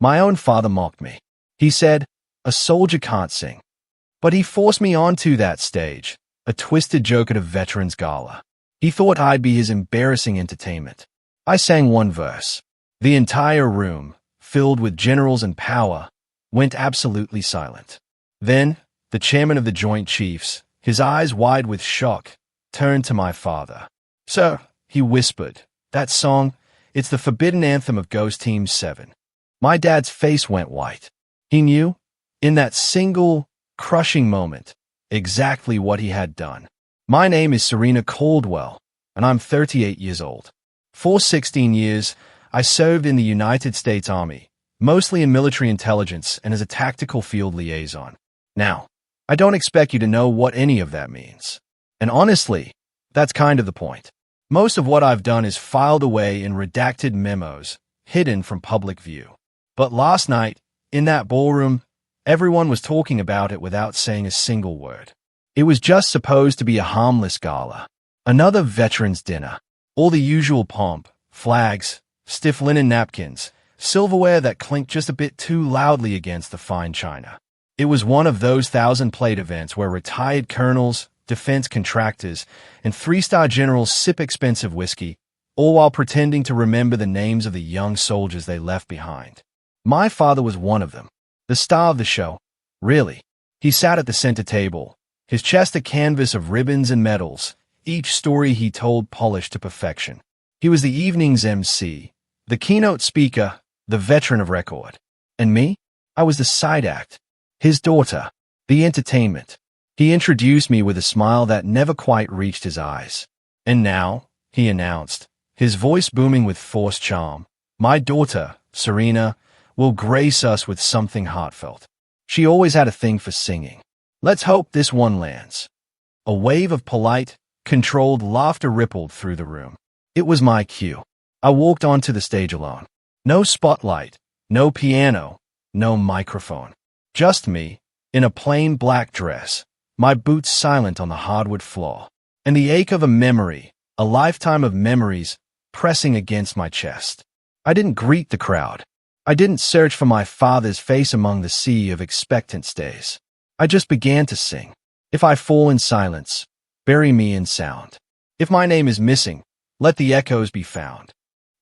My own father mocked me. He said, "A soldier can't sing." But he forced me onto that stage, a twisted joke at a Veterans Gala. He thought I'd be his embarrassing entertainment. I sang one verse. The entire room, filled with generals and power, went absolutely silent. Then, the chairman of the Joint Chiefs, his eyes wide with shock, turned to my father. "Sir," he whispered, "that song, it's the forbidden anthem of Ghost Team 7. My dad's face went white. He knew, in that single, crushing moment, exactly what he had done. My name is Serena Caldwell, and I'm 38 years old. For 16 years, I served in the United States Army, mostly in military intelligence and as a tactical field liaison. Now, I don't expect you to know what any of that means. And honestly, that's kind of the point. Most of what I've done is filed away in redacted memos, hidden from public view. But last night, in that ballroom, everyone was talking about it without saying a single word. It was just supposed to be a harmless gala. Another veterans dinner. All the usual pomp, flags, stiff linen napkins, silverware that clinked just a bit too loudly against the fine china. It was one of those 1,000-plate events where retired colonels, defense contractors, and three-star generals sip expensive whiskey, all while pretending to remember the names of the young soldiers they left behind. My father was one of them, the star of the show, really. He sat at the center table, his chest a canvas of ribbons and medals, each story he told polished to perfection. He was the evening's MC, the keynote speaker, the veteran of record. And me? I was the side act, his daughter, the entertainment. He introduced me with a smile that never quite reached his eyes. "And now," he announced, his voice booming with forced charm, "my daughter, Serena, will grace us with something heartfelt. She always had a thing for singing. Let's hope this one lands." A wave of polite, controlled laughter rippled through the room. It was my cue. I walked onto the stage alone. No spotlight, no piano, no microphone. Just me, in a plain black dress, my boots silent on the hardwood floor, and the ache of a memory, a lifetime of memories, pressing against my chest. I didn't greet the crowd. I didn't search for my father's face among the sea of expectant stays. I just began to sing. If I fall in silence, bury me in sound. If my name is missing, let the echoes be found.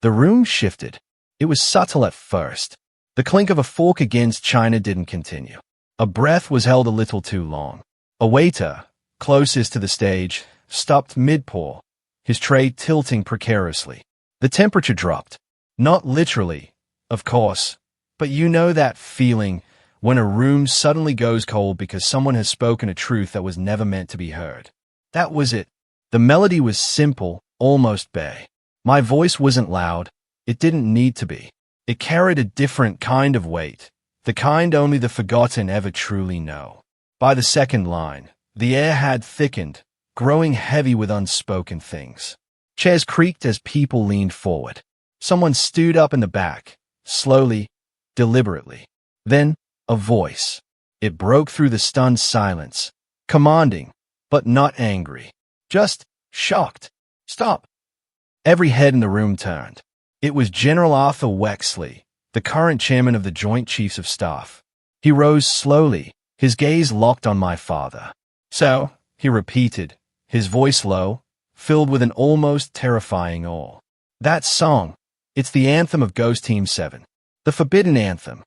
The room shifted. It was subtle at first. The clink of a fork against china didn't continue. A breath was held a little too long. A waiter, closest to the stage, stopped mid-pour, his tray tilting precariously. The temperature dropped. Not literally, of course, but you know that feeling when a room suddenly goes cold because someone has spoken a truth that was never meant to be heard. That was it. The melody was simple, almost bay. My voice wasn't loud. It didn't need to be. It carried a different kind of weight, the kind only the forgotten ever truly know. By the second line, the air had thickened, growing heavy with unspoken things. Chairs creaked as people leaned forward. Someone stood up in the back, slowly, deliberately. Then, a voice. It broke through the stunned silence, commanding, but not angry. Just shocked. "Stop." Every head in the room turned. It was General Arthur Wexley, the current chairman of the Joint Chiefs of Staff. He rose slowly, his gaze locked on my father. "So," he repeated, his voice low, filled with an almost terrifying awe. "That song, it's the anthem of Ghost Team 7. The forbidden anthem."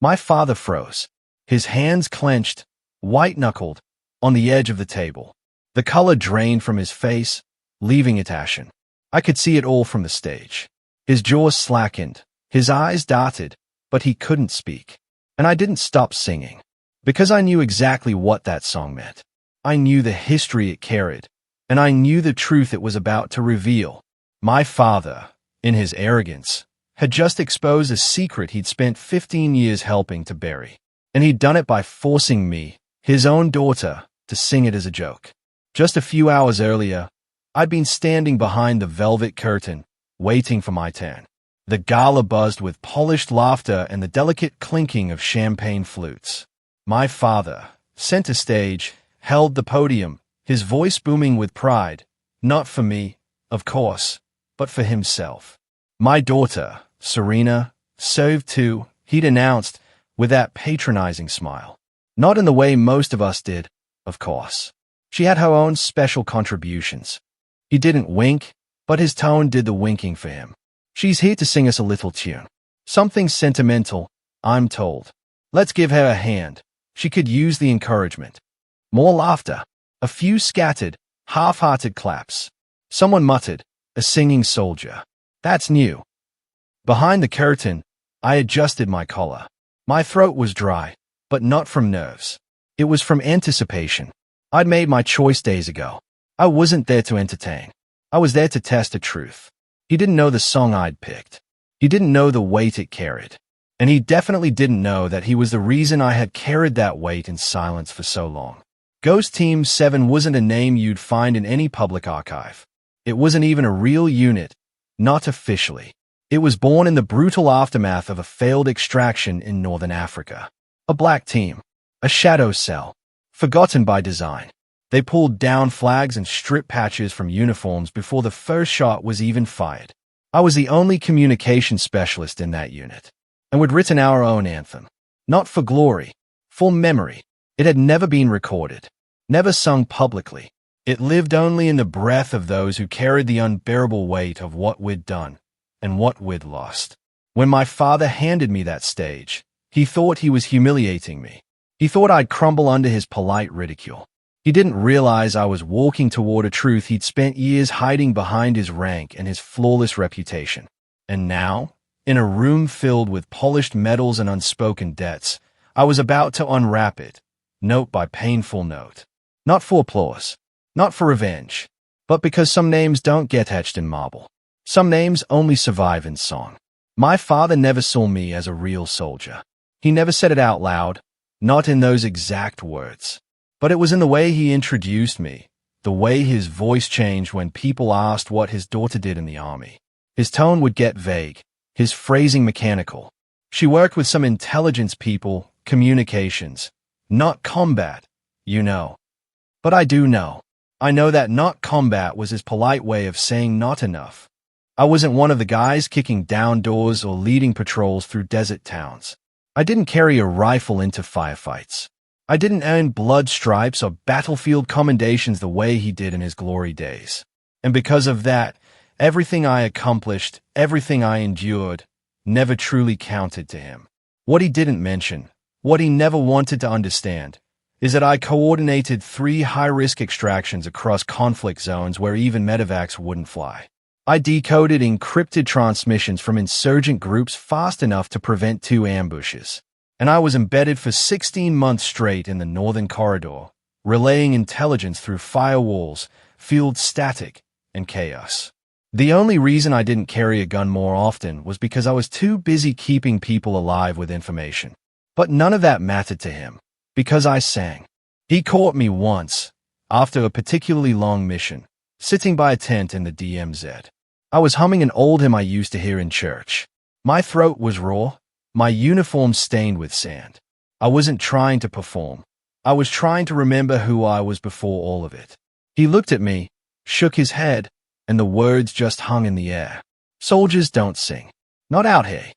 My father froze. His hands clenched, white-knuckled, on the edge of the table. The color drained from his face, leaving it ashen. I could see it all from the stage. His jaw slackened, his eyes darted, but he couldn't speak. And I didn't stop singing, because I knew exactly what that song meant. I knew the history it carried, and I knew the truth it was about to reveal. My father, in his arrogance, had just exposed a secret he'd spent 15 years helping to bury. And he'd done it by forcing me, his own daughter, to sing it as a joke. Just a few hours earlier, I'd been standing behind the velvet curtain, waiting for my turn. The gala buzzed with polished laughter and the delicate clinking of champagne flutes. My father, center stage, held the podium, his voice booming with pride, not for me, of course, but for himself. My daughter, Serena, served too, he'd announced, with that patronizing smile. Not in the way most of us did, of course. She had her own special contributions. He didn't wink, but his tone did the winking for him. She's here to sing us a little tune. Something sentimental, I'm told. Let's give her a hand. She could use the encouragement. More laughter. A few scattered, half-hearted claps. Someone muttered, "A singing soldier. That's new." Behind the curtain, I adjusted my collar. My throat was dry, but not from nerves. It was from anticipation. I'd made my choice days ago. I wasn't there to entertain. I was there to test a truth. He didn't know the song I'd picked. He didn't know the weight it carried. And he definitely didn't know that he was the reason I had carried that weight in silence for so long. Ghost Team 7 wasn't a name you'd find in any public archive. It wasn't even a real unit, not officially. It was born in the brutal aftermath of a failed extraction in Northern Africa. A black team. A shadow cell. Forgotten by design. They pulled down flags and stripped patches from uniforms before the first shot was even fired. I was the only communication specialist in that unit. And we'd written our own anthem. Not for glory. For memory. It had never been recorded. Never sung publicly. It lived only in the breath of those who carried the unbearable weight of what we'd done and what we'd lost. When my father handed me that stage, he thought he was humiliating me. He thought I'd crumble under his polite ridicule. He didn't realize I was walking toward a truth he'd spent years hiding behind his rank and his flawless reputation. And now, in a room filled with polished medals and unspoken debts, I was about to unwrap it, note by painful note. Not for applause, not for revenge, but because some names don't get etched in marble. Some names only survive in song. My father never saw me as a real soldier. He never said it out loud, not in those exact words. But it was in the way he introduced me, the way his voice changed when people asked what his daughter did in the army. His tone would get vague, his phrasing mechanical. She worked with some intelligence people, communications, not combat, you know. But I do know. I know that not combat was his polite way of saying not enough. I wasn't one of the guys kicking down doors or leading patrols through desert towns. I didn't carry a rifle into firefights. I didn't earn blood stripes or battlefield commendations the way he did in his glory days. And because of that, everything I accomplished, everything I endured, never truly counted to him. What he didn't mention, what he never wanted to understand, is that I coordinated 3 high-risk extractions across conflict zones where even medevacs wouldn't fly. I decoded encrypted transmissions from insurgent groups fast enough to prevent 2 ambushes. And I was embedded for 16 months straight in the Northern Corridor, relaying intelligence through firewalls, field static, and chaos. The only reason I didn't carry a gun more often was because I was too busy keeping people alive with information. But none of that mattered to him. Because I sang. He caught me once, after a particularly long mission, sitting by a tent in the DMZ. I was humming an old hymn I used to hear in church. My throat was raw, my uniform stained with sand. I wasn't trying to perform. I was trying to remember who I was before all of it. He looked at me, shook his head, and the words just hung in the air. Soldiers don't sing. Not out here.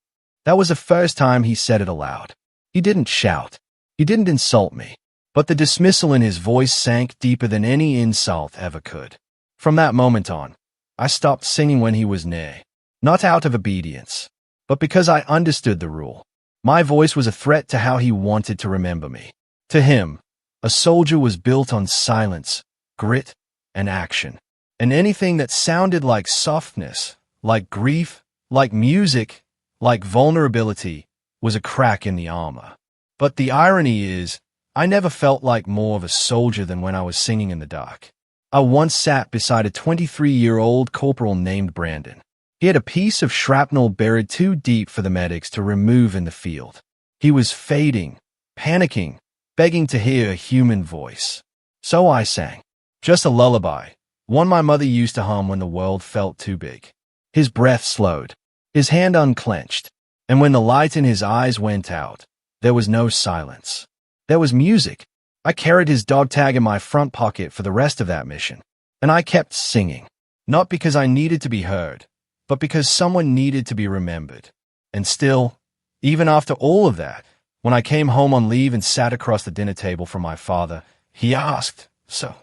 That was the first time he said it aloud. He didn't shout. He didn't insult me, but the dismissal in his voice sank deeper than any insult ever could. From that moment on, I stopped singing when he was near, not out of obedience, but because I understood the rule. My voice was a threat to how he wanted to remember me. To him, a soldier was built on silence, grit, and action. And anything that sounded like softness, like grief, like music, like vulnerability, was a crack in the armor. But the irony is, I never felt like more of a soldier than when I was singing in the dark. I once sat beside a 23-year-old corporal named Brandon. He had a piece of shrapnel buried too deep for the medics to remove in the field. He was fading, panicking, begging to hear a human voice. So I sang. Just a lullaby, one my mother used to hum when the world felt too big. His breath slowed, his hand unclenched, and when the light in his eyes went out, there was no silence. There was music. I carried his dog tag in my front pocket for the rest of that mission. And I kept singing. Not because I needed to be heard, but because someone needed to be remembered. And still, Even after all of that, when I came home on leave and sat across the dinner table from my father, he asked, "So,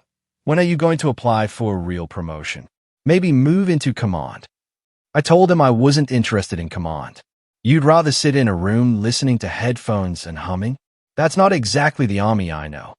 when are you going to apply for a real promotion? Maybe move into command?" I told him I wasn't interested in command. "You'd rather sit in a room listening to headphones and humming? That's not exactly the army I know."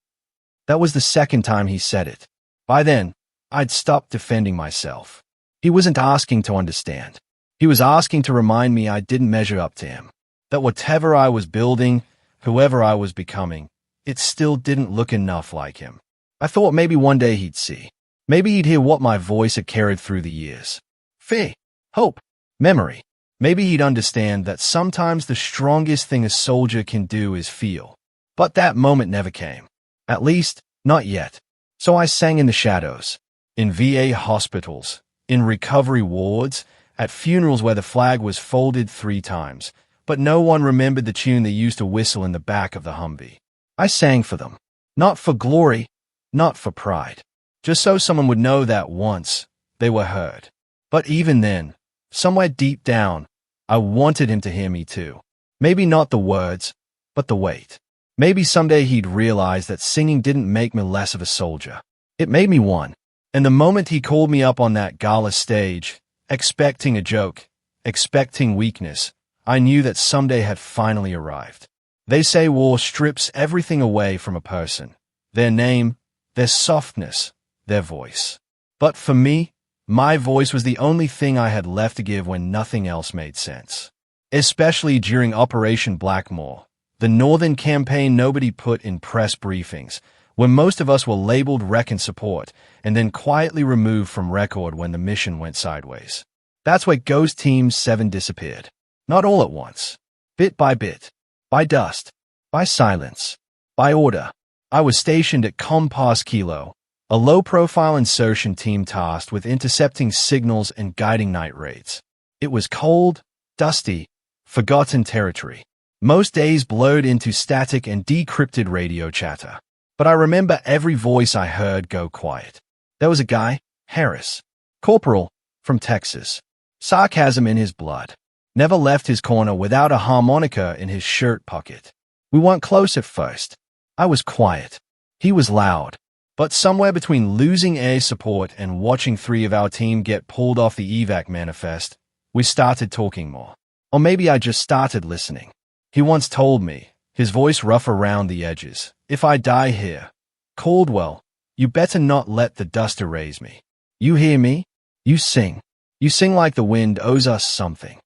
That was the second time he said it. By then, I'd stopped defending myself. He wasn't asking to understand. He was asking to remind me I didn't measure up to him. That whatever I was building, whoever I was becoming, it still didn't look enough like him. I thought maybe one day he'd see. Maybe he'd hear what my voice had carried through the years. Fear, hope, memory. Maybe he'd understand that sometimes the strongest thing a soldier can do is feel. But that moment never came. At least, not yet. So I sang in the shadows. In VA hospitals, in recovery wards, at funerals where the flag was folded 3 times, but no one remembered the tune they used to whistle in the back of the Humvee. I sang for them. Not for glory, not for pride. Just so someone would know that once they were heard. But even then, somewhere deep down, I wanted him to hear me too. Maybe not the words, but the weight. Maybe someday he'd realize that singing didn't make me less of a soldier. It made me one. And the moment he called me up on that gala stage, expecting a joke, expecting weakness, I knew that someday had finally arrived. They say war strips everything away from a person. Their name, their softness, their voice. But for me, my voice was the only thing I had left to give when nothing else made sense. Especially during Operation Blackmore, the Northern campaign nobody put in press briefings, when most of us were labeled wreck and support, and then quietly removed from record when the mission went sideways. That's where Ghost Team 7 disappeared. Not all at once. Bit by bit. By dust. By silence. By order. I was stationed at Compass Kilo, a low-profile insertion team tasked with intercepting signals and guiding night raids. It was cold, dusty, forgotten territory. Most days blurred into static and decrypted radio chatter. But I remember every voice I heard go quiet. There was a guy, Harris, corporal, from Texas. Sarcasm in his blood. Never left his corner without a harmonica in his shirt pocket. We weren't close at first. I was quiet. He was loud. But somewhere between losing air support and watching 3 of our team get pulled off the evac manifest, we started talking more. Or maybe I just started listening. He once told me, his voice rough around the edges, "If I die here, Caldwell, you better not let the dust erase me. You hear me? You sing. You sing like the wind owes us something."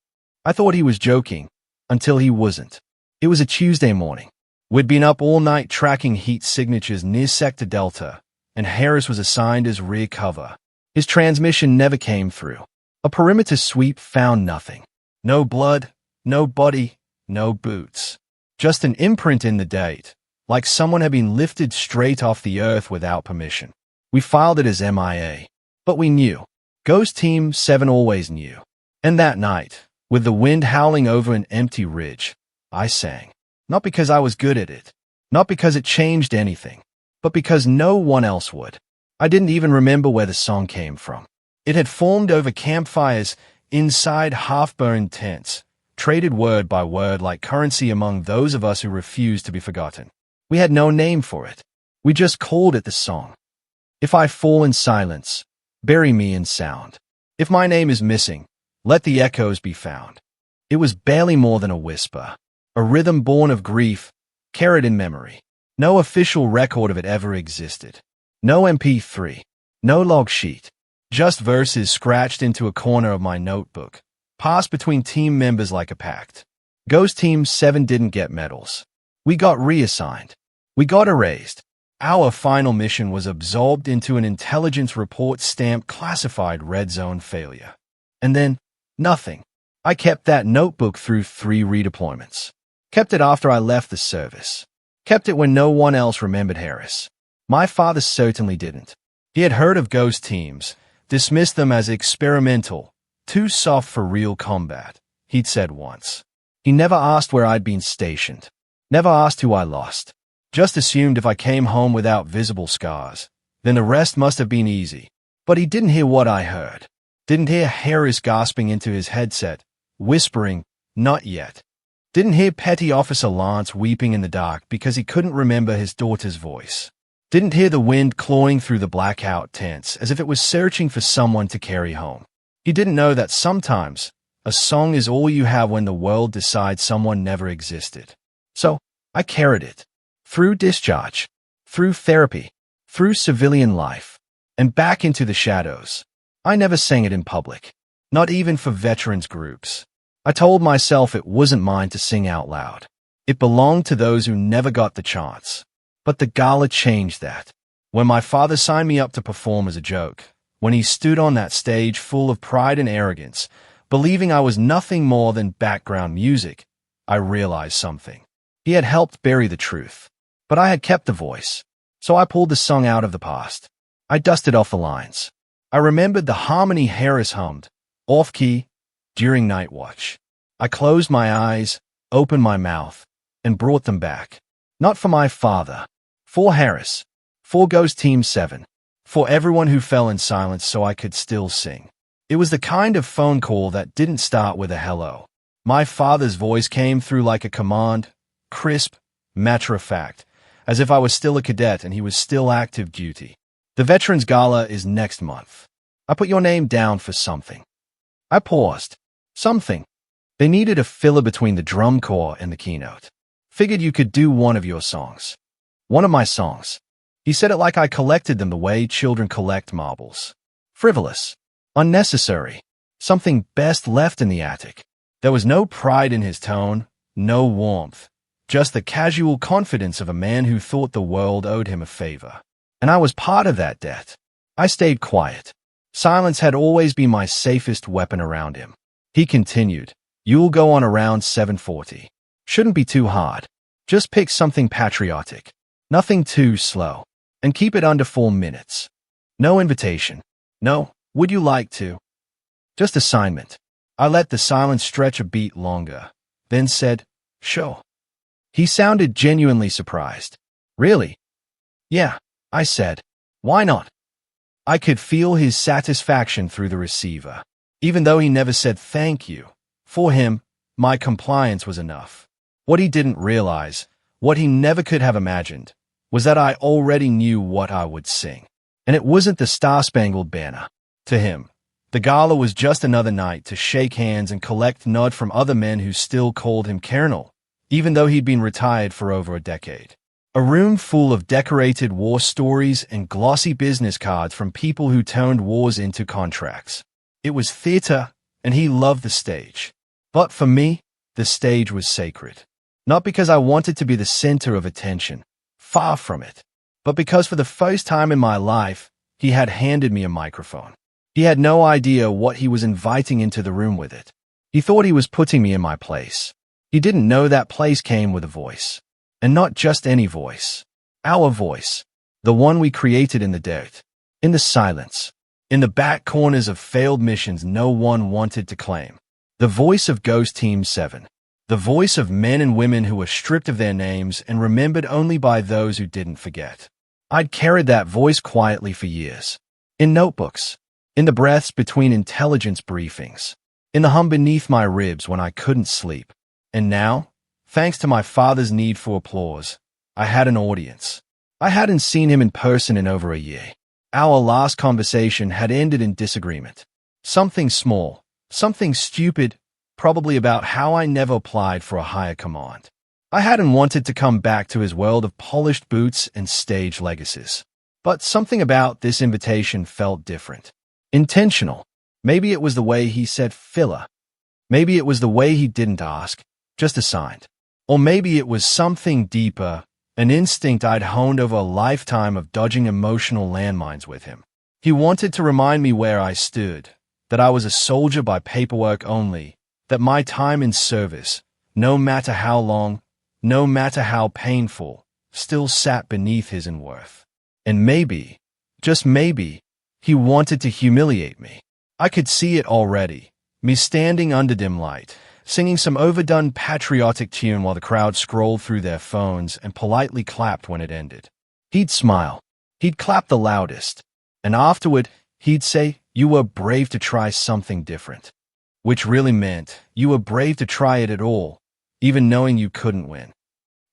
I thought he was joking, until he wasn't. It was a Tuesday morning. We'd been up all night tracking heat signatures near Sector Delta, and Harris was assigned as rear cover. His transmission never came through. A perimeter sweep found nothing. No blood, no body, no boots. Just an imprint in the date, like someone had been lifted straight off the earth without permission. We filed it as MIA. But we knew. Ghost Team 7 always knew. And that night, with the wind howling over an empty ridge, I sang. Not because I was good at it. Not because it changed anything. But because no one else would. I didn't even remember where the song came from. It had formed over campfires, inside half-burned tents, traded word by word like currency among those of us who refused to be forgotten. We had no name for it. We just called it the song. If I fall in silence, bury me in sound. If my name is missing, let the echoes be found. It was barely more than a whisper. A rhythm born of grief, carried in memory. No official record of it ever existed. No MP3. No log sheet. Just verses scratched into a corner of my notebook, passed between team members like a pact. Ghost Team 7 didn't get medals. We got reassigned. We got erased. Our final mission was absorbed into an intelligence report stamped classified red zone failure. And then, nothing. I kept that notebook through 3 redeployments. Kept it after I left the service. Kept it when no one else remembered Harris. My father certainly didn't. He had heard of ghost teams, dismissed them as experimental, too soft for real combat, he'd said once. He never asked where I'd been stationed. Never asked who I lost. Just assumed if I came home without visible scars, then the rest must have been easy. But he didn't hear what I heard. Didn't hear Harris gasping into his headset, whispering, "Not yet." Didn't hear Petty Officer Lance weeping in the dark because he couldn't remember his daughter's voice. Didn't hear the wind clawing through the blackout tents as if it was searching for someone to carry home. He didn't know that sometimes a song is all you have when the world decides someone never existed. So, I carried it. Through discharge, through therapy, through civilian life, and back into the shadows. I never sang it in public, not even for veterans groups. I told myself it wasn't mine to sing out loud. It belonged to those who never got the chance. But the gala changed that. When my father signed me up to perform as a joke, when he stood on that stage full of pride and arrogance, believing I was nothing more than background music, I realized something. He had helped bury the truth, but I had kept the voice. So I pulled the song out of the past. I dusted off the lines. I remembered the harmony Harris hummed, off-key, during night watch. I closed my eyes, opened my mouth, and brought them back. Not for my father, for Harris, for Ghost Team 7, for everyone who fell in silence so I could still sing. It was the kind of phone call that didn't start with a hello. My father's voice came through like a command, crisp, matter-of-fact, as if I was still a cadet and he was still active duty. The Veterans Gala is next month. I put your name down for something. I paused. Something. They needed a filler between the drum corps and the keynote. Figured you could do one of your songs. One of my songs. He said it like I collected them the way children collect marbles. Frivolous. Unnecessary. Something best left in the attic. There was no pride in his tone, no warmth. Just the casual confidence of a man who thought the world owed him a favor. And I was part of that debt. I stayed quiet. Silence had always been my safest weapon around him. He continued, "You'll go on around 7:40. Shouldn't be too hard. Just pick something patriotic. Nothing too slow. And keep it under 4 minutes. No invitation. No, would you like to? Just assignment." I let the silence stretch a beat longer, then said, "Sure." He sounded genuinely surprised. "Really?" "Yeah," I said. "Why not?" I could feel his satisfaction through the receiver. Even though he never said thank you, for him, my compliance was enough. What he didn't realize, what he never could have imagined, was that I already knew what I would sing. And it wasn't the Star-Spangled Banner. To him, the gala was just another night to shake hands and collect nod from other men who still called him Colonel, even though he'd been retired for over a decade. A room full of decorated war stories and glossy business cards from people who turned wars into contracts. It was theater, and he loved the stage. But for me, the stage was sacred. Not because I wanted to be the center of attention, far from it, but because for the first time in my life, he had handed me a microphone. He had no idea what he was inviting into the room with it. He thought he was putting me in my place. He didn't know that place came with a voice. And not just any voice. Our voice. The one we created in the dirt. In the silence. In the back corners of failed missions no one wanted to claim. The voice of Ghost Team 7. The voice of men and women who were stripped of their names and remembered only by those who didn't forget. I'd carried that voice quietly for years. In notebooks. In the breaths between intelligence briefings. In the hum beneath my ribs when I couldn't sleep. And now, thanks to my father's need for applause, I had an audience. I hadn't seen him in person in over a year. Our last conversation had ended in disagreement. Something small, something stupid, probably about how I never applied for a higher command. I hadn't wanted to come back to his world of polished boots and stage legacies. But something about this invitation felt different. Intentional. Maybe it was the way he said filler. Maybe it was the way he didn't ask, just assigned. Or maybe it was something deeper, an instinct I'd honed over a lifetime of dodging emotional landmines with him. He wanted to remind me where I stood, that I was a soldier by paperwork only, that my time in service, no matter how long, no matter how painful, still sat beneath his worth. And maybe, just maybe, he wanted to humiliate me. I could see it already, me standing under dim light, singing some overdone patriotic tune while the crowd scrolled through their phones and politely clapped when it ended. He'd smile. He'd clap the loudest. And afterward, he'd say, "You were brave to try something different." Which really meant, you were brave to try it at all, even knowing you couldn't win.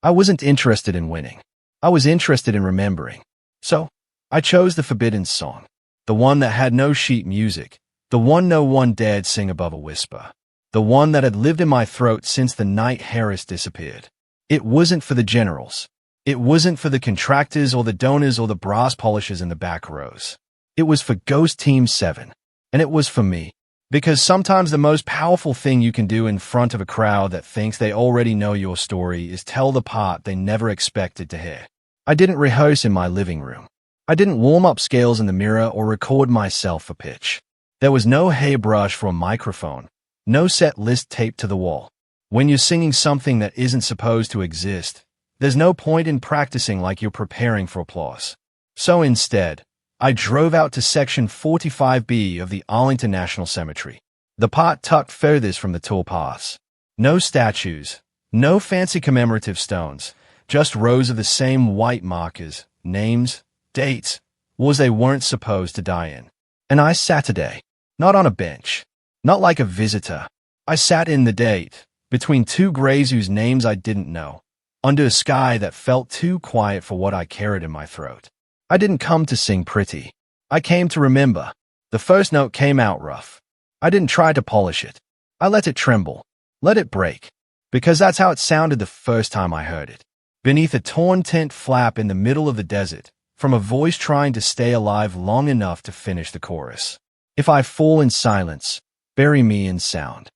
I wasn't interested in winning. I was interested in remembering. So, I chose the forbidden song. The one that had no sheet music. The one no one dared sing above a whisper. The one that had lived in my throat since the night Harris disappeared. It wasn't for the generals. It wasn't for the contractors or the donors or the brass polishers in the back rows. It was for Ghost Team 7. And it was for me. Because sometimes the most powerful thing you can do in front of a crowd that thinks they already know your story is tell the part they never expected to hear. I didn't rehearse in my living room. I didn't warm up scales in the mirror or record myself for pitch. There was no hairbrush for a microphone, no set list taped to the wall. When you're singing something that isn't supposed to exist, there's no point in practicing like you're preparing for applause. So instead, I drove out to Section 45B of the Arlington National Cemetery, the part tucked furthest from the tour paths. No statues, no fancy commemorative stones, just rows of the same white markers, names, dates, wars they weren't supposed to die in. And I sat today, not on a bench, not like a visitor. I sat in the date, between two graves whose names I didn't know, under a sky that felt too quiet for what I carried in my throat. I didn't come to sing pretty. I came to remember. The first note came out rough. I didn't try to polish it. I let it tremble, let it break, because that's how it sounded the first time I heard it. Beneath a torn tent flap in the middle of the desert, from a voice trying to stay alive long enough to finish the chorus. If I fall in silence, bury me in sound.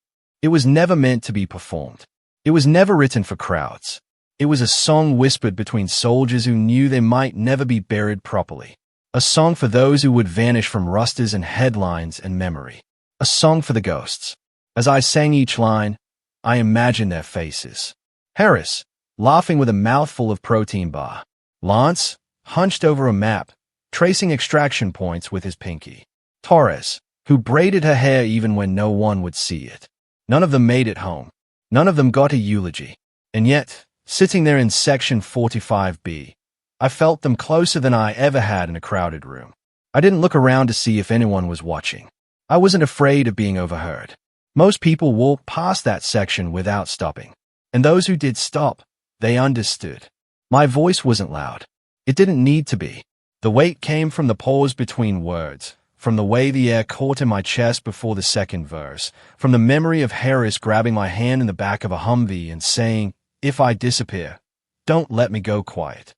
It was never meant to be performed. It was never written for crowds. It was a song whispered between soldiers who knew they might never be buried properly. A song for those who would vanish from rosters and headlines and memory. A song for the ghosts. As I sang each line, I imagined their faces. Harris, laughing with a mouthful of protein bar. Lance, hunched over a map, tracing extraction points with his pinky. Torres, who braided her hair even when no one would see it. None of them made it home. None of them got a eulogy. And yet, sitting there in Section 45B, I felt them closer than I ever had in a crowded room. I didn't look around to see if anyone was watching. I wasn't afraid of being overheard. Most people walked past that section without stopping. And those who did stop, they understood. My voice wasn't loud. It didn't need to be. The weight came from the pause between words, from the way the air caught in my chest before the second verse, from the memory of Harris grabbing my hand in the back of a Humvee and saying, "If I disappear, don't let me go quiet."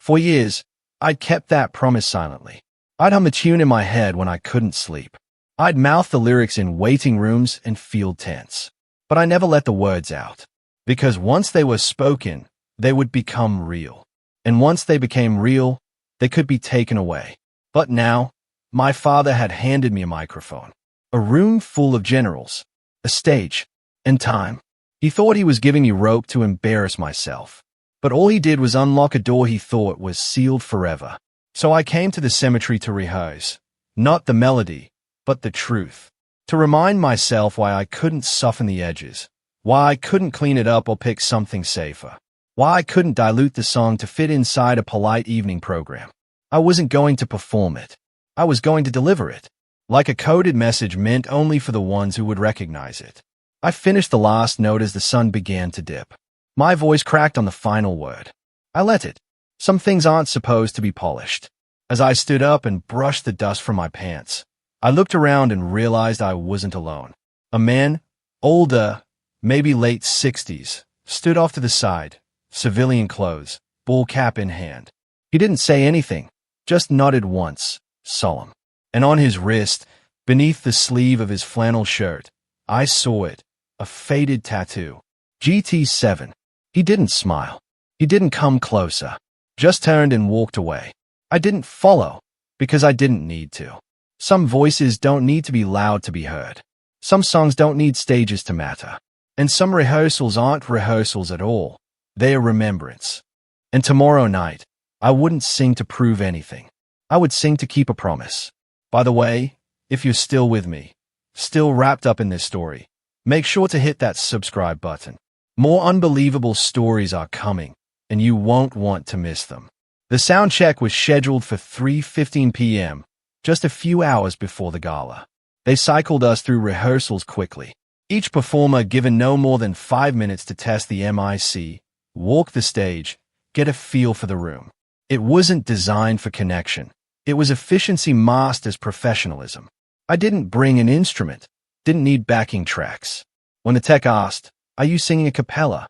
For years, I'd kept that promise silently. I'd hum a tune in my head when I couldn't sleep. I'd mouth the lyrics in waiting rooms and field tents. But I never let the words out. Because once they were spoken, they would become real. And once they became real, they could be taken away. But now, my father had handed me a microphone, a room full of generals, a stage, and time. He thought he was giving me rope to embarrass myself. But all he did was unlock a door he thought was sealed forever. So I came to the cemetery to rehearse, not the melody, but the truth. To remind myself why I couldn't soften the edges, why I couldn't clean it up or pick something safer, why I couldn't dilute the song to fit inside a polite evening program. I wasn't going to perform it. I was going to deliver it, like a coded message meant only for the ones who would recognize it. I finished the last note as the sun began to dip. My voice cracked on the final word. I let it. Some things aren't supposed to be polished. As I stood up and brushed the dust from my pants, I looked around and realized I wasn't alone. A man, older, maybe late 60s, stood off to the side, civilian clothes, bull cap in hand. He didn't say anything, just nodded once, solemn. And on his wrist, beneath the sleeve of his flannel shirt, I saw it, a faded tattoo. GT7. He didn't smile. He didn't come closer. Just turned and walked away. I didn't follow, because I didn't need to. Some voices don't need to be loud to be heard. Some songs don't need stages to matter. And some rehearsals aren't rehearsals at all. They are remembrance. And tomorrow night, I wouldn't sing to prove anything. I would sing to keep a promise. By the way, if you're still with me, still wrapped up in this story, make sure to hit that subscribe button. More unbelievable stories are coming, and you won't want to miss them. The sound check was scheduled for 3:15 p.m., just a few hours before the gala. They cycled us through rehearsals quickly. Each performer given no more than 5 minutes to test the mic, walk the stage, get a feel for the room. It wasn't designed for connection. It was efficiency masked as professionalism. I didn't bring an instrument, didn't need backing tracks. When the tech asked, "Are you singing a cappella?"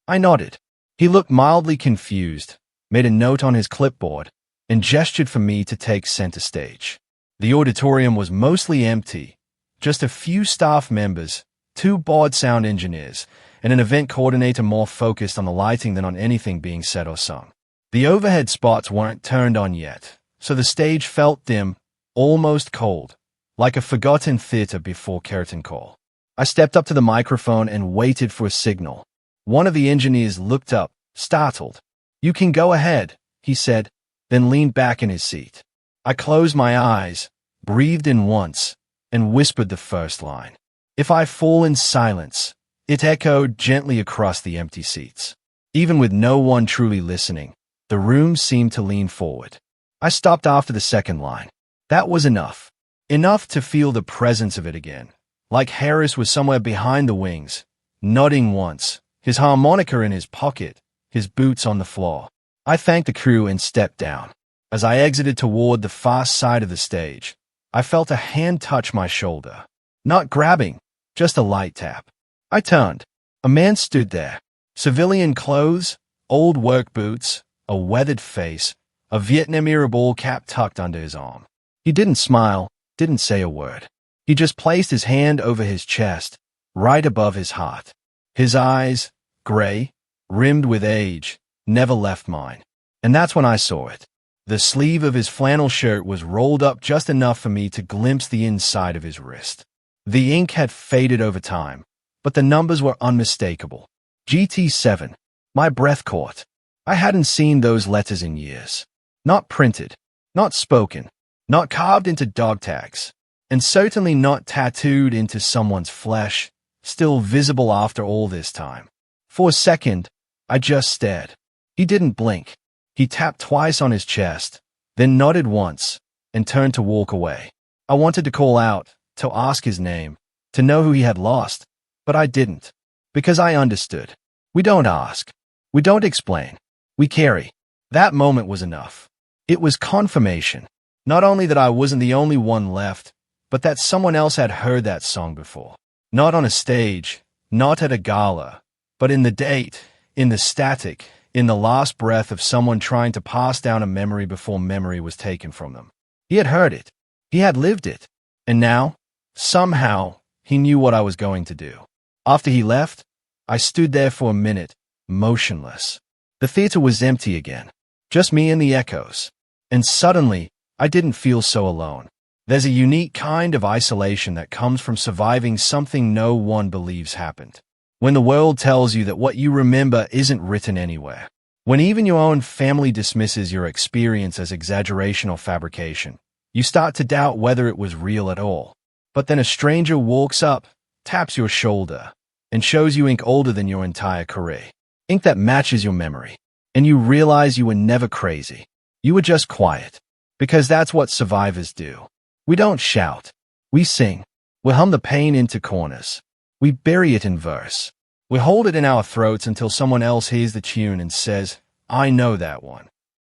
I nodded. He looked mildly confused, made a note on his clipboard, and gestured for me to take center stage. The auditorium was mostly empty, just a few staff members, 2 board sound engineers, and an event coordinator more focused on the lighting than on anything being said or sung. The overhead spots weren't turned on yet, so the stage felt dim, almost cold, like a forgotten theater before curtain call. I stepped up to the microphone and waited for a signal. One of the engineers looked up, startled. "You can go ahead," he said, then leaned back in his seat. I closed my eyes, breathed in once, and whispered the first line. "If I fall in silence," it echoed gently across the empty seats. Even with no one truly listening, the room seemed to lean forward. I stopped after the second line. That was enough. Enough to feel the presence of it again, like Harris was somewhere behind the wings, nodding once, his harmonica in his pocket, his boots on the floor. I thanked the crew and stepped down. As I exited toward the far side of the stage, I felt a hand touch my shoulder. Not grabbing, just a light tap. I turned. A man stood there. Civilian clothes, old work boots, a weathered face, a Vietnam-era ball cap tucked under his arm. He didn't smile, didn't say a word. He just placed his hand over his chest, right above his heart. His eyes, gray, rimmed with age, never left mine. And that's when I saw it. The sleeve of his flannel shirt was rolled up just enough for me to glimpse the inside of his wrist. The ink had faded over time, but the numbers were unmistakable. GT7. My breath caught. I hadn't seen those letters in years. Not printed, not spoken, not carved into dog tags, and certainly not tattooed into someone's flesh, still visible after all this time. For a second, I just stared. He didn't blink. He tapped twice on his chest, then nodded once, and turned to walk away. I wanted to call out, to ask his name, to know who he had lost, but I didn't. Because I understood. We don't ask. We don't explain. We carry. That moment was enough. It was confirmation. Not only that I wasn't the only one left, but that someone else had heard that song before. Not on a stage, not at a gala, but in the date, in the static, in the last breath of someone trying to pass down a memory before memory was taken from them. He had heard it. He had lived it. And now, somehow, he knew what I was going to do. After he left, I stood there for a minute, motionless. The theater was empty again. Just me and the echoes. And suddenly, I didn't feel so alone. There's a unique kind of isolation that comes from surviving something no one believes happened. When the world tells you that what you remember isn't written anywhere. When even your own family dismisses your experience as exaggeration or fabrication, you start to doubt whether it was real at all. But then a stranger walks up, taps your shoulder, and shows you ink older than your entire career. Ink that matches your memory. And you realize you were never crazy. You were just quiet. Because that's what survivors do. We don't shout. We sing. We hum the pain into corners. We bury it in verse. We hold it in our throats until someone else hears the tune and says, "I know that one."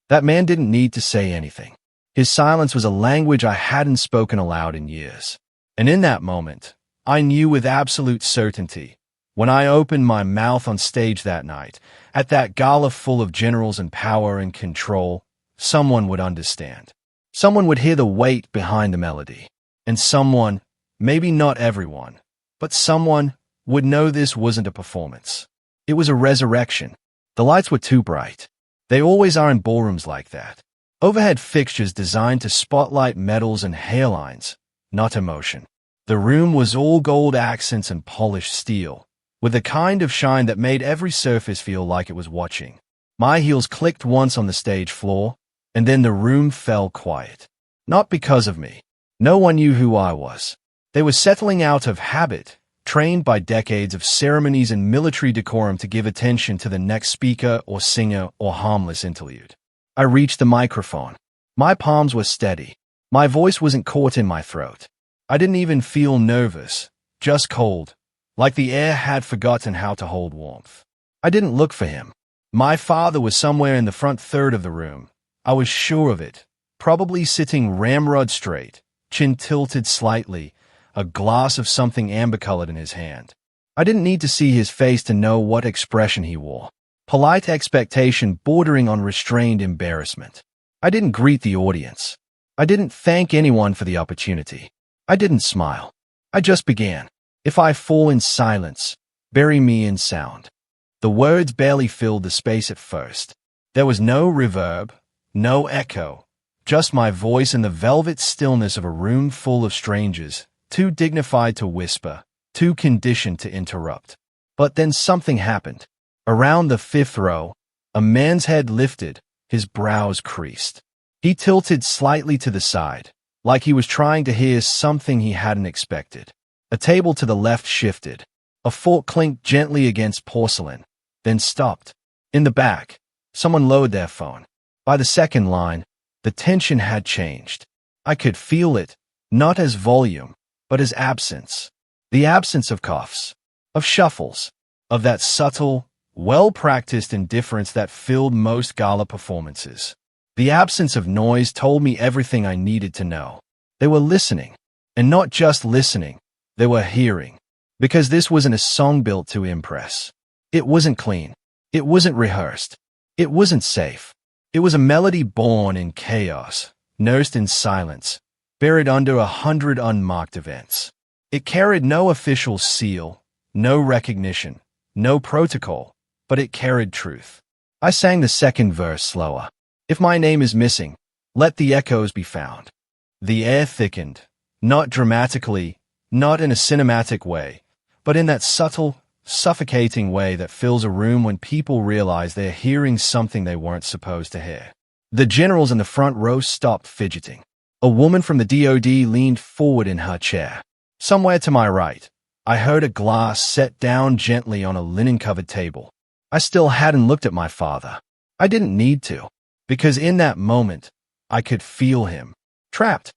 That man didn't need to say anything. His silence was a language I hadn't spoken aloud in years. And in that moment, I knew with absolute certainty, when I opened my mouth on stage that night, at that gala full of generals and power and control, someone would understand. Someone would hear the weight behind the melody. And someone, maybe not everyone, but someone would know this wasn't a performance. It was a resurrection. The lights were too bright. They always are in ballrooms like that. Overhead fixtures designed to spotlight medals and hairlines, not emotion. The room was all gold accents and polished steel, with the kind of shine that made every surface feel like it was watching. My heels clicked once on the stage floor, and then the room fell quiet. Not because of me. No one knew who I was. They were settling out of habit, trained by decades of ceremonies and military decorum to give attention to the next speaker or singer or harmless interlude. I reached the microphone. My palms were steady. My voice wasn't caught in my throat. I didn't even feel nervous, just cold, like the air had forgotten how to hold warmth. I didn't look for him. My father was somewhere in the front third of the room. I was sure of it, probably sitting ramrod straight, chin tilted slightly, a glass of something amber-colored in his hand. I didn't need to see his face to know what expression he wore. Polite expectation bordering on restrained embarrassment. I didn't greet the audience. I didn't thank anyone for the opportunity. I didn't smile. I just began. If I fall in silence, bury me in sound. The words barely filled the space at first. There was no reverb, no echo, just my voice and the velvet stillness of a room full of strangers, too dignified to whisper, too conditioned to interrupt. But then something happened. Around the fifth row, a man's head lifted, his brows creased. He tilted slightly to the side, like he was trying to hear something he hadn't expected. A table to the left shifted. A fork clinked gently against porcelain, then stopped. In the back, someone lowered their phone. By the second line, the tension had changed. I could feel it, not as volume, but as absence. The absence of coughs, of shuffles, of that subtle, well-practiced indifference that filled most gala performances. The absence of noise told me everything I needed to know. They were listening, and not just listening, they were hearing. Because this wasn't a song built to impress. It wasn't clean. It wasn't rehearsed. It wasn't safe. It was a melody born in chaos, nursed in silence, buried under 100 unmarked events. It carried no official seal, no recognition, no protocol, but it carried truth. I sang the second verse slower. If my name is missing, let the echoes be found. The air thickened, not dramatically, not in a cinematic way, but in that subtle, suffocating way that fills a room when people realize they're hearing something they weren't supposed to hear. The generals in the front row stopped fidgeting. A woman from the DoD leaned forward in her chair. Somewhere to my right, I heard a glass set down gently on a linen-covered table. I still hadn't looked at my father. I didn't need to, because in that moment, I could feel him. Trapped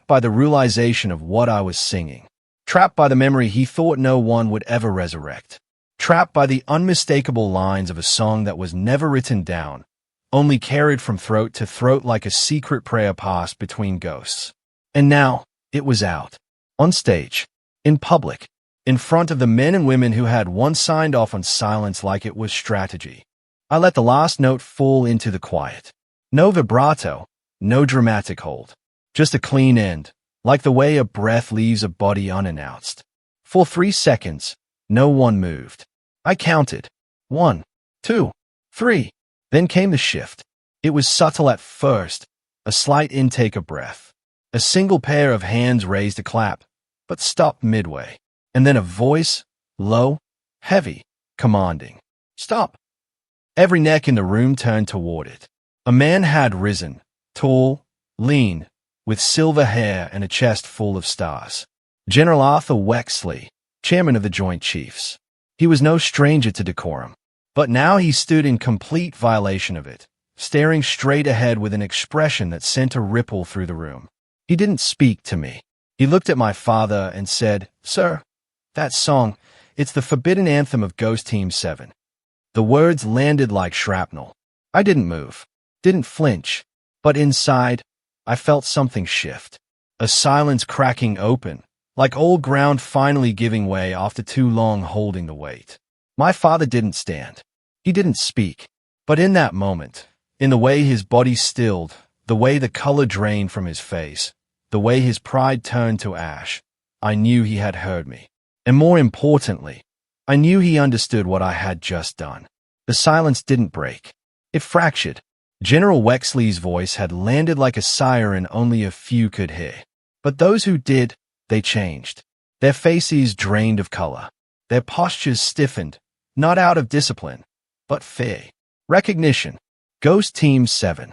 by the realization of what I was singing. Trapped by the memory he thought no one would ever resurrect. Trapped by the unmistakable lines of a song that was never written down, only carried from throat to throat like a secret prayer passed between ghosts. And now, it was out. On stage. In public. In front of the men and women who had once signed off on silence like it was strategy. I let the last note fall into the quiet. No vibrato, no dramatic hold. Just a clean end, like the way a breath leaves a body unannounced. For 3 seconds, no one moved. I counted. 1, 2, 3. Then came the shift. It was subtle at first, a slight intake of breath. A single pair of hands raised a clap, but stopped midway. And then a voice, low, heavy, commanding. Stop. Every neck in the room turned toward it. A man had risen, tall, lean, with silver hair and a chest full of stars. General Arthur Wexley, chairman of the Joint Chiefs. He was no stranger to decorum. But now he stood in complete violation of it, staring straight ahead with an expression that sent a ripple through the room. He didn't speak to me. He looked at my father and said, "Sir, that song, it's the forbidden anthem of Ghost Team 7. The words landed like shrapnel. I didn't move, didn't flinch, but inside, I felt something shift. A silence cracking open, like old ground finally giving way after too long holding the weight. My father didn't stand. He didn't speak. But in that moment, in the way his body stilled, the way the color drained from his face, the way his pride turned to ash, I knew he had heard me. And more importantly, I knew he understood what I had just done. The silence didn't break. It fractured. General Wexley's voice had landed like a siren only a few could hear. But those who did, they changed. Their faces drained of color. Their postures stiffened, not out of discipline, but fear. Recognition. Ghost Team 7.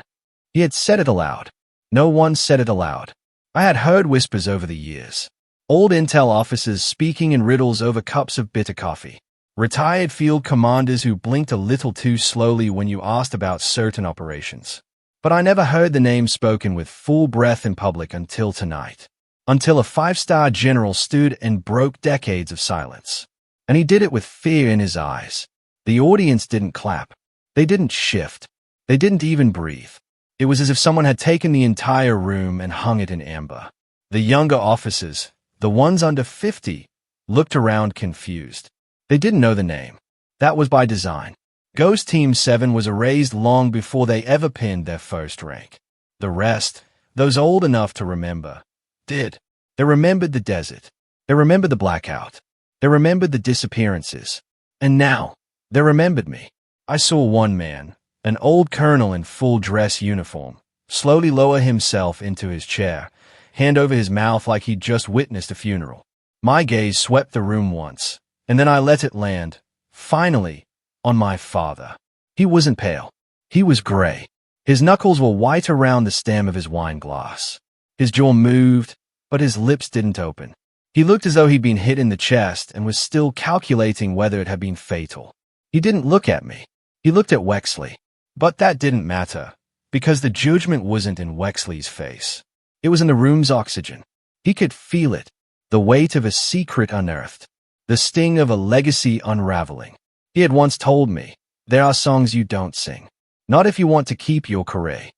He had said it aloud. No one said it aloud. I had heard whispers over the years. Old intel officers speaking in riddles over cups of bitter coffee. Retired field commanders who blinked a little too slowly when you asked about certain operations. But I never heard the name spoken with full breath in public until tonight. Until a 5-star general stood and broke decades of silence. And he did it with fear in his eyes. The audience didn't clap. They didn't shift. They didn't even breathe. It was as if someone had taken the entire room and hung it in amber. The younger officers, the ones under 50, looked around confused. They didn't know the name. That was by design. Ghost Team 7 was erased long before they ever pinned their first rank. The rest, those old enough to remember, did. They remembered the desert. They remembered the blackout. They remembered the disappearances. And now, they remembered me. I saw one man, an old colonel in full dress uniform, slowly lower himself into his chair, hand over his mouth like he'd just witnessed a funeral. My gaze swept the room once, and then I let it land, finally, on my father. He wasn't pale. He was gray. His knuckles were white around the stem of his wine glass. His jaw moved, but his lips didn't open. He looked as though he'd been hit in the chest and was still calculating whether it had been fatal. He didn't look at me. He looked at Wexley. But that didn't matter, because the judgment wasn't in Wexley's face. It was in the room's oxygen. He could feel it, the weight of a secret unearthed, the sting of a legacy unraveling. He had once told me, there are songs you don't sing, not if you want to keep your career.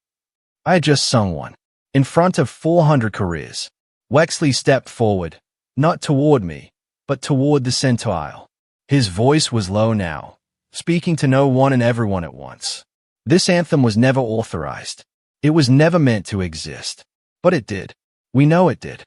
I had just sung one, in front of 400 careers. Wexley stepped forward, not toward me, but toward the center aisle. His voice was low now, speaking to no one and everyone at once. This anthem was never authorized. It was never meant to exist. But it did. We know it did.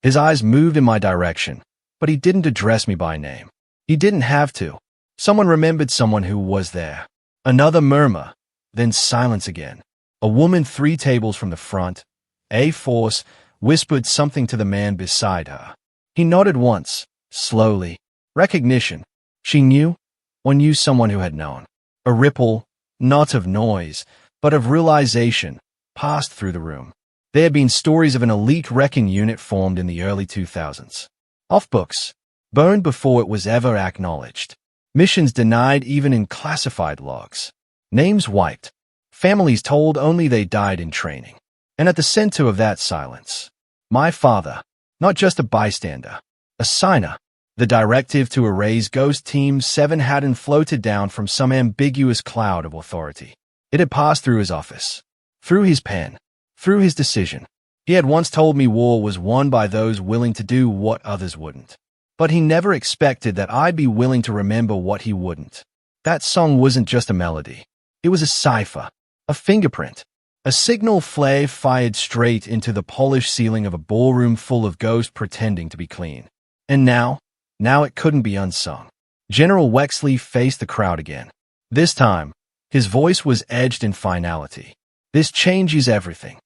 His eyes moved in my direction, but he didn't address me by name. He didn't have to. Someone remembered someone who was there. Another murmur, then silence again. A woman 3 tables from the front, A-Force, whispered something to the man beside her. He nodded once, slowly. Recognition. She knew, or knew someone who had known. A ripple, not of noise, but of realization, passed through the room. There had been stories of an elite wrecking unit formed in the early 2000s. Off books, burned before it was ever acknowledged. Missions denied even in classified logs. Names wiped. Families told only they died in training. And at the center of that silence, my father, not just a bystander, a signer. The directive to erase Ghost Team 7 hadn't floated down from some ambiguous cloud of authority. It had passed through his office, through his pen, through his decision. He had once told me war was won by those willing to do what others wouldn't. But he never expected that I'd be willing to remember what he wouldn't. That song wasn't just a melody. It was a cipher, a fingerprint, a signal flare fired straight into the polished ceiling of a ballroom full of ghosts pretending to be clean. And now it couldn't be unsung. General Wexley faced the crowd again. This time, his voice was edged in finality. This changes everything.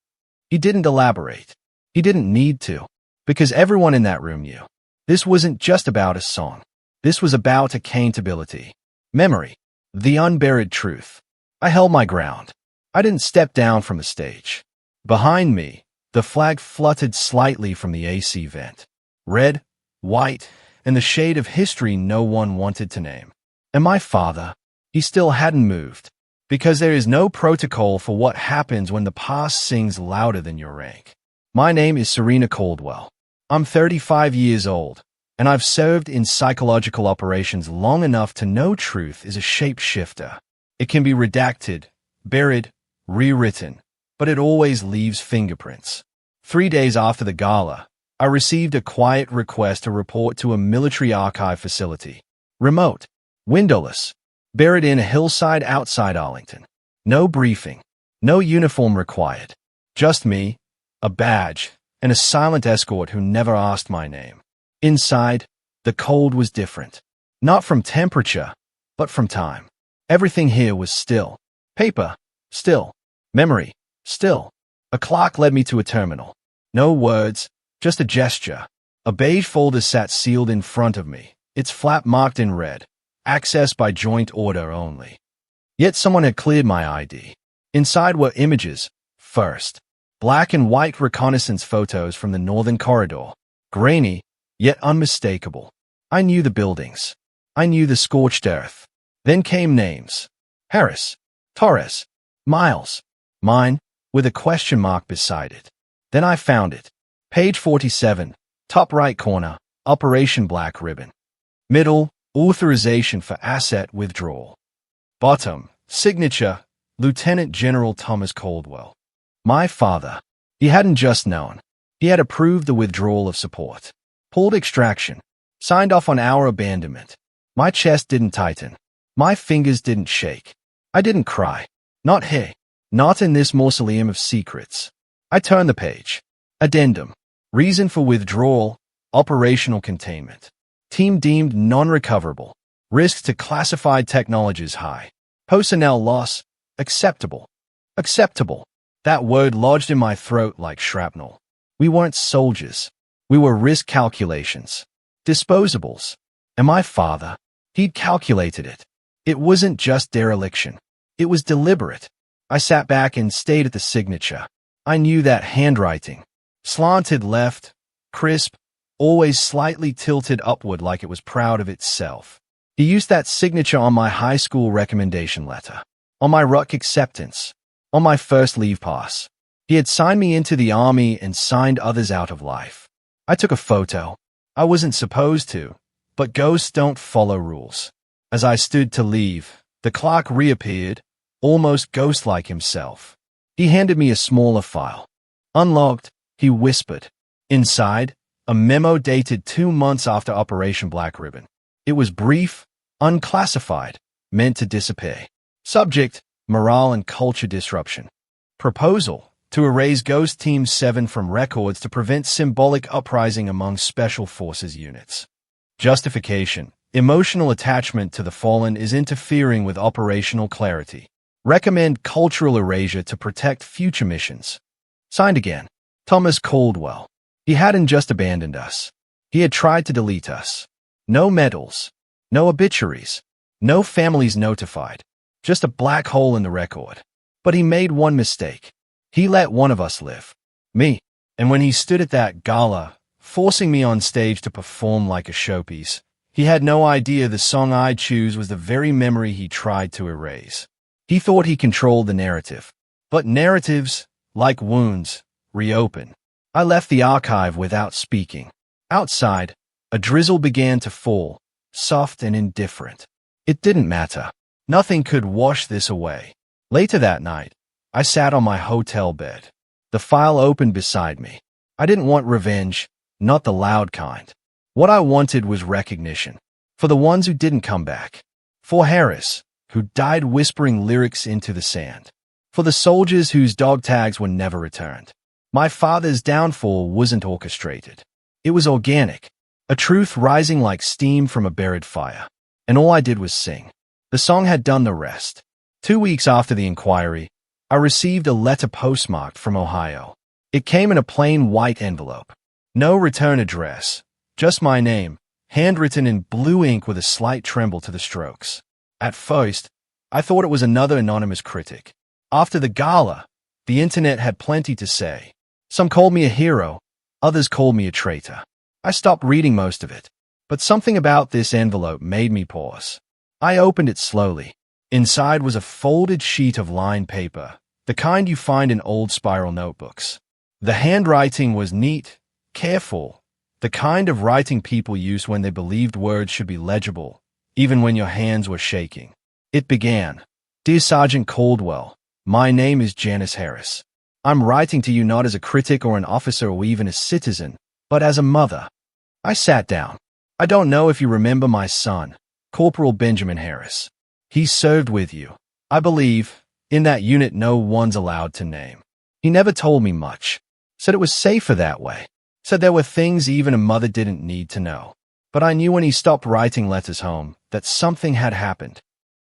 He didn't elaborate. He didn't need to, because everyone in that room knew. This wasn't just about a song. This was about accountability, memory, the unburied truth. I held my ground. I didn't step down from the stage. Behind me, the flag fluttered slightly from the AC vent. Red, white, and the shade of history no one wanted to name. And my father, he still hadn't moved, because there is no protocol for what happens when the past sings louder than your rank. My name is Serena Caldwell. I'm 35 years old, and I've served in psychological operations long enough to know truth is a shapeshifter. It can be redacted, buried, rewritten, but it always leaves fingerprints. 3 days after the gala, I received a quiet request to report to a military archive facility. Remote, windowless, buried in a hillside outside Arlington. No briefing, no uniform required. Just me, a badge, and a silent escort who never asked my name. Inside, the cold was different. Not from temperature, but from time. Everything here was still. Paper, still. Memory, still. A clerk led me to a terminal. No words, just a gesture. A beige folder sat sealed in front of me, its flap marked in red. Access by joint order only. Yet someone had cleared my ID. Inside were images, first. Black and white reconnaissance photos from the northern corridor. Grainy, yet unmistakable. I knew the buildings. I knew the scorched earth. Then came names. Harris, Torres, Miles. Mine, with a question mark beside it. Then I found it. Page 47, top right corner, Operation Black Ribbon. Middle, Authorization for asset withdrawal. Bottom. Signature, Lieutenant General Thomas Caldwell. My father. He hadn't just known. He had approved the withdrawal of support. Pulled extraction. Signed off on our abandonment. My chest didn't tighten. My fingers didn't shake. I didn't cry. Not here. Not in this mausoleum of secrets. I turned the page. Addendum. Reason for withdrawal. Operational containment. Team deemed non-recoverable. Risk to classified technologies high. Personnel loss. Acceptable. Acceptable. That word lodged in my throat like shrapnel. We weren't soldiers. We were risk calculations. Disposables. And my father, he'd calculated it. It wasn't just dereliction. It was deliberate. I sat back and stayed at the signature. I knew that handwriting. Slanted left, crisp, always slightly tilted upward like it was proud of itself. He used that signature on my high school recommendation letter, on my RUC acceptance, on my first leave pass. He had signed me into the army and signed others out of life. I took a photo. I wasn't supposed to, but ghosts don't follow rules. As I stood to leave, the clerk reappeared, almost ghost-like himself. He handed me a smaller file. Unlocked, he whispered. Inside, a memo dated 2 months after Operation Black Ribbon. It was brief, unclassified, meant to disappear. Subject, morale and culture disruption. Proposal, to erase Ghost Team 7 from records to prevent symbolic uprising among Special Forces units. Justification, emotional attachment to the fallen is interfering with operational clarity. Recommend cultural erasure to protect future missions. Signed again, Thomas Caldwell. He hadn't just abandoned us. He had tried to delete us. No medals, no obituaries, no families notified. Just a black hole in the record. But he made one mistake. He let one of us live. Me. And when he stood at that gala, forcing me on stage to perform like a showpiece, he had no idea the song I'd choose was the very memory he tried to erase. He thought he controlled the narrative. But narratives, like wounds, reopen. I left the archive without speaking. Outside, a drizzle began to fall, soft and indifferent. It didn't matter. Nothing could wash this away. Later that night, I sat on my hotel bed. The file opened beside me. I didn't want revenge, not the loud kind. What I wanted was recognition. For the ones who didn't come back. For Harris, who died whispering lyrics into the sand. For the soldiers whose dog tags were never returned. My father's downfall wasn't orchestrated. It was organic, a truth rising like steam from a buried fire. And all I did was sing. The song had done the rest. 2 weeks after the inquiry, I received a letter postmarked from Ohio. It came in a plain white envelope. No return address, just my name, handwritten in blue ink with a slight tremble to the strokes. At first, I thought it was another anonymous critic. After the gala, the internet had plenty to say. Some called me a hero, others called me a traitor. I stopped reading most of it, but something about this envelope made me pause. I opened it slowly. Inside was a folded sheet of lined paper, the kind you find in old spiral notebooks. The handwriting was neat, careful, the kind of writing people used when they believed words should be legible, even when your hands were shaking. It began, Dear Sergeant Caldwell, my name is Janice Harris. I'm writing to you not as a critic or an officer or even a citizen, but as a mother. I sat down. I don't know if you remember my son, Corporal Benjamin Harris. He served with you. I believe, in that unit no one's allowed to name. He never told me much. Said it was safer that way. Said there were things even a mother didn't need to know. But I knew when he stopped writing letters home that something had happened.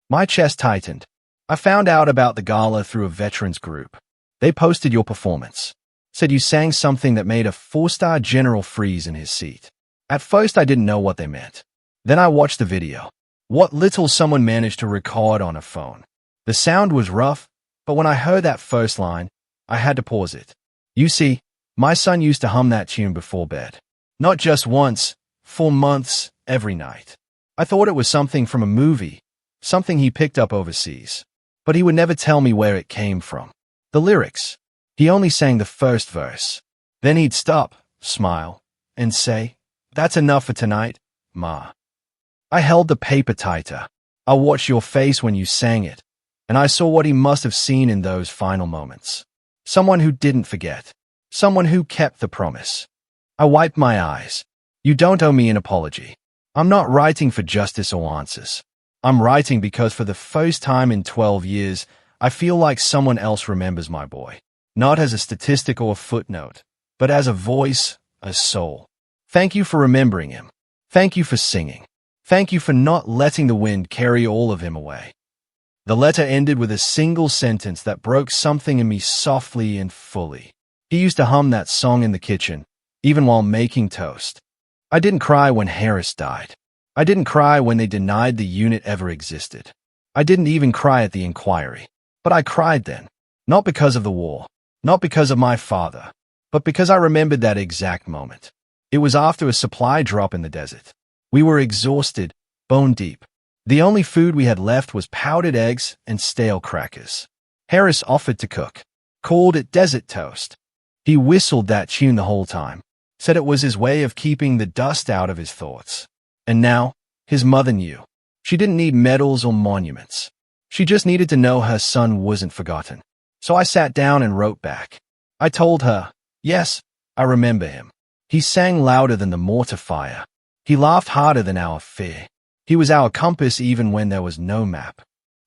My chest tightened. I found out about the gala through a veterans group. They posted your performance. Said you sang something that made a 4-star general freeze in his seat. At first I didn't know what they meant. Then I watched the video. What little someone managed to record on a phone. The sound was rough, but when I heard that first line, I had to pause it. You see, my son used to hum that tune before bed. Not just once, for months, every night. I thought it was something from a movie, something he picked up overseas. But he would never tell me where it came from. The lyrics. He only sang the first verse. Then he'd stop, smile, and say, That's enough for tonight, Ma. I held the paper tighter. I watched your face when you sang it, and I saw what he must have seen in those final moments. Someone who didn't forget. Someone who kept the promise. I wiped my eyes. You don't owe me an apology. I'm not writing for justice or answers. I'm writing because for the first time in 12 years, I feel like someone else remembers my boy. Not as a statistic or a footnote, but as a voice, a soul. Thank you for remembering him. Thank you for singing. Thank you for not letting the wind carry all of him away. The letter ended with a single sentence that broke something in me softly and fully. He used to hum that song in the kitchen, even while making toast. I didn't cry when Harris died. I didn't cry when they denied the unit ever existed. I didn't even cry at the inquiry. But I cried then, not because of the war, not because of my father, but because I remembered that exact moment. It was after a supply drop in the desert. We were exhausted, bone deep. The only food we had left was powdered eggs and stale crackers. Harris offered to cook, called it desert toast. He whistled that tune the whole time, said it was his way of keeping the dust out of his thoughts. And now, his mother knew. She didn't need medals or monuments. She just needed to know her son wasn't forgotten. So I sat down and wrote back. I told her, yes, I remember him. He sang louder than the mortar fire. He laughed harder than our fear. He was our compass even when there was no map.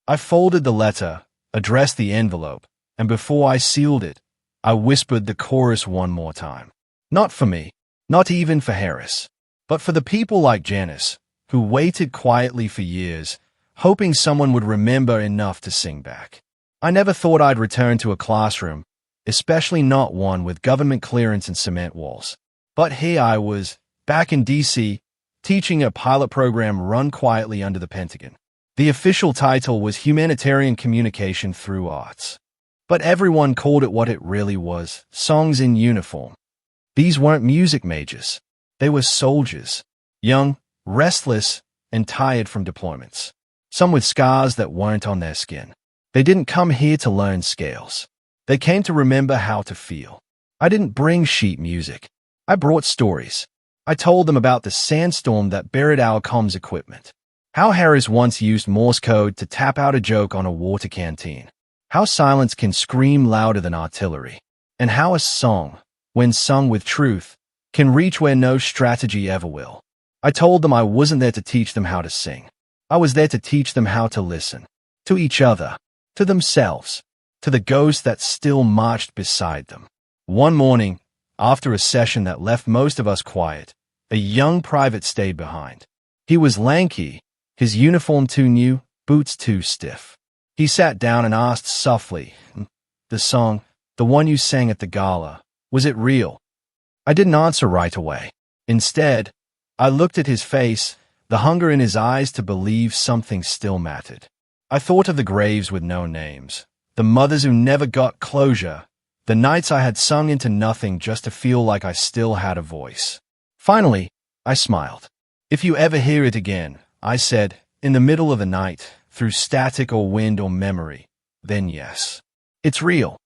I folded the letter, addressed the envelope, and before I sealed it, I whispered the chorus one more time. Not for me, not even for Harris, but for the people like Janice, who waited quietly for years, hoping someone would remember enough to sing back. I never thought I'd return to a classroom, especially not one with government clearance and cement walls. But here I was, back in D.C., teaching a pilot program run quietly under the Pentagon. The official title was Humanitarian Communication Through Arts. But everyone called it what it really was, songs in uniform. These weren't music majors. They were soldiers, young, restless, and tired from deployments. Some with scars that weren't on their skin. They didn't come here to learn scales. They came to remember how to feel. I didn't bring sheet music. I brought stories. I told them about the sandstorm that buried our comms equipment. How Harris once used Morse code to tap out a joke on a water canteen. How silence can scream louder than artillery. And how a song, when sung with truth, can reach where no strategy ever will. I told them I wasn't there to teach them how to sing. I was there to teach them how to listen. To each other. To themselves. To the ghost that still marched beside them. One morning, after a session that left most of us quiet, a young private stayed behind. He was lanky, his uniform too new, boots too stiff. He sat down and asked softly, "The song, the one you sang at the gala, was it real?" I didn't answer right away. Instead, I looked at his face, the hunger in his eyes to believe something still mattered. I thought of the graves with no names, the mothers who never got closure, the nights I had sung into nothing just to feel like I still had a voice. Finally, I smiled. "If you ever hear it again," I said, "in the middle of the night, through static or wind or memory, then yes. It's real."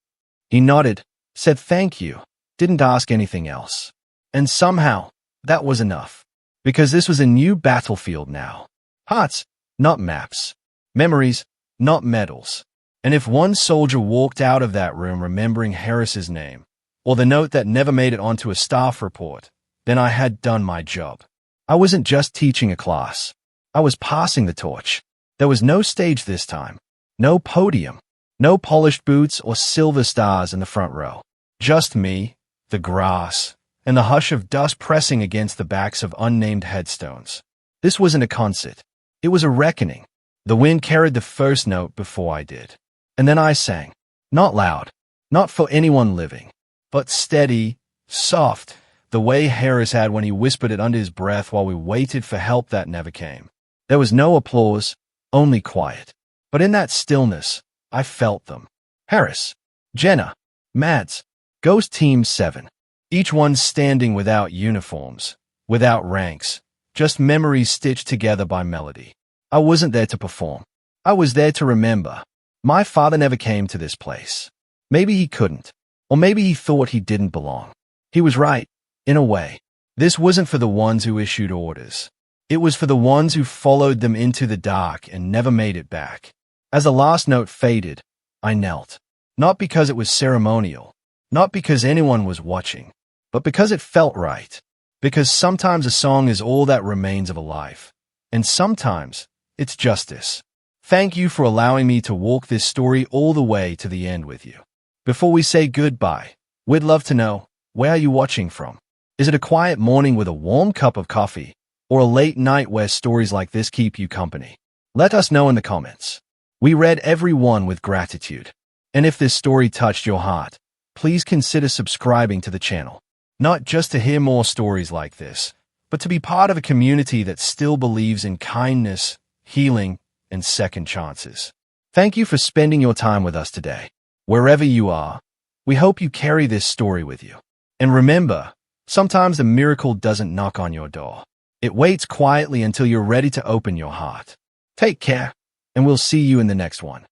He nodded, said thank you, didn't ask anything else. And somehow, that was enough. Because this was a new battlefield now. Hearts, not maps. Memories, not medals. And if one soldier walked out of that room remembering Harris's name, or the note that never made it onto a staff report, then I had done my job. I wasn't just teaching a class. I was passing the torch. There was no stage this time. No podium. No polished boots or silver stars in the front row. Just me, the grass, and the hush of dust pressing against the backs of unnamed headstones. This wasn't a concert. It was a reckoning. The wind carried the first note before I did. And then I sang. Not loud. Not for anyone living. But steady, soft, the way Harris had when he whispered it under his breath while we waited for help that never came. There was no applause, only quiet. But in that stillness, I felt them. Harris, Jenna, Mads, Ghost Team 7. Each one standing without uniforms, without ranks, just memories stitched together by melody. I wasn't there to perform. I was there to remember. My father never came to this place. Maybe he couldn't. Or maybe he thought he didn't belong. He was right, in a way. This wasn't for the ones who issued orders. It was for the ones who followed them into the dark and never made it back. As the last note faded, I knelt. Not because it was ceremonial, not because anyone was watching, but because it felt right. Because sometimes a song is all that remains of a life, and sometimes it's justice. Thank you for allowing me to walk this story all the way to the end with you. Before we say goodbye, we'd love to know, where are you watching from? Is it a quiet morning with a warm cup of coffee, or a late night where stories like this keep you company? Let us know in the comments. We read every one with gratitude. And if this story touched your heart, please consider subscribing to the channel. Not just to hear more stories like this, but to be part of a community that still believes in kindness, healing, and second chances. Thank you for spending your time with us today. Wherever you are, we hope you carry this story with you. And remember, sometimes a miracle doesn't knock on your door. It waits quietly until you're ready to open your heart. Take care, and we'll see you in the next one.